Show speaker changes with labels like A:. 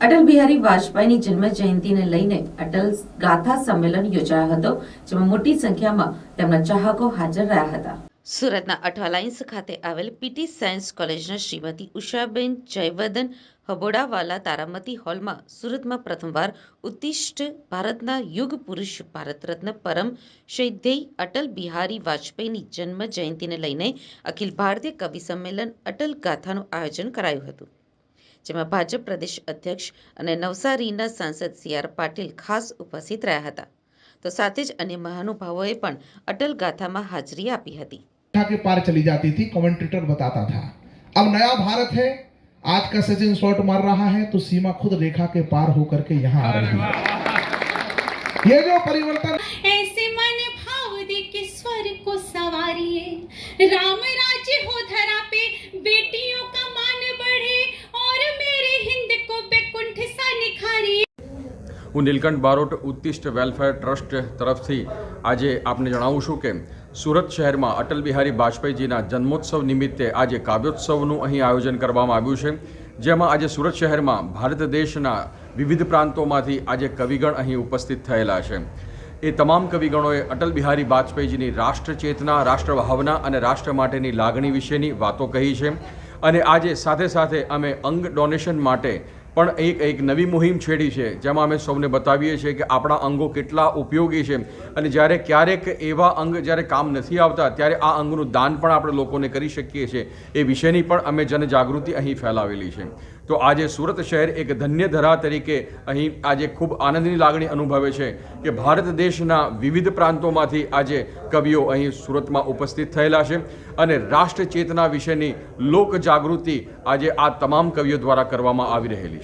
A: અટલ બિહારી વાજપેયીની જન્મ જયંતિને લઈને અટલ ગાથા સંમેલન યોજાયો હતો, જેમાં મોટી સંખ્યામાં તેમના ચાહકો હાજર રહ્યા હતા। સુરતના અઠવાલાઇન્સ ખાતે આવેલ પીટી સાયન્સ કોલેજના શ્રીમતી ઉષાબેન જયવર્ધન હબોડાવાલા તારામતી હોલમાં સુરતમાં પ્રથમવાર ઉત્તિષ્ઠ ભારતના યુગ પુરુષ ભારત રત્ન પરમ શ્રદ્ધેય અટલ બિહારી વાજપેયીની જન્મ જયંતિને લઈને અખિલ ભારતીય કવિ સંમેલન અટલ ગાથાનું આયોજન કરાયું હતું, જેમાં ભાજપ પ્રદેશ અધ્યક્ષ અને નવસારીના સાંસદ સી.આર. પાટીલ ખાસ ઉપસ્થિત રહ્યા હતા, તો સાથે જ અન્ય મહાનુભાવોએ પણ અટલ ગાથામાં હાજરી આપી હતી।
B: के पार चली जाती थी, कमेंटेटर बताता था। अब नया भारत है, आज का सचिन शॉट मार रहा है तो सीमा खुद रेखा के पार होकर के यहाँ आ रही है। ये जो परिवर्तन
C: ऐसे मन भाव दे के स्वर को सवारिए, राम राज्य हो धरा पे, बेटियों का मान बढ़े और मेरे हिंद को बैकुंठ सा निखारिए।
D: હું નીલકંઠ બારોટ ઉત્તિષ્ઠ વેલફેર ટ્રસ્ટ તરફથી આજે આપને જણાવું છું કે સુરત શહેરમાં અટલ બિહારી વાજપેયીજીના જન્મોત્સવ નિમિત્તે આજે કાવ્યોત્સવનું અહીં આયોજન કરવામાં આવ્યું છે, જેમાં આજે સુરત શહેરમાં ભારત દેશના વિવિધ પ્રાંતોમાંથી આજે કવિગણ અહીં ઉપસ્થિત થયેલા છે। એ તમામ કવિગણોએ અટલ બિહારી વાજપેયીજીની રાષ્ટ્ર ચેતના, રાષ્ટ્ર ભાવના અને રાષ્ટ્ર માટેની લાગણી વિશેની વાતો કહી છે। અને આજે સાથે સાથે અમે અંગ ડોનેશન માટે પણ એક નવી મુહિમ છેડી છે, જેમાં અમે સૌને બતાવીએ છીએ કે આપણા અંગો કેટલા ઉપયોગી છે અને જ્યારે ક્યારેક એવા અંગ જ્યારે કામ નથી આવતા ત્યારે આ અંગનું દાન પણ આપણે લોકોને કરી શકીએ છીએ, એ વિશેની પણ અમે જનજાગૃતિ અહીં ફેલાવેલી છે। તો આજે સુરત શહેર એક ધન્ય ધરા તરીકે અહીં આજે ખૂબ આનંદની લાગણી અનુભવે છે કે ભારત દેશના વિવિધ પ્રાંતોમાંથી આજે કવિઓ અહીં સુરતમાં ઉપસ્થિત થયેલા છે અને રાષ્ટ્ર ચેતના વિશેની લોક જાગૃતિ આજે આ તમામ કવિઓ દ્વારા કરવામાં આવી રહેલી છે।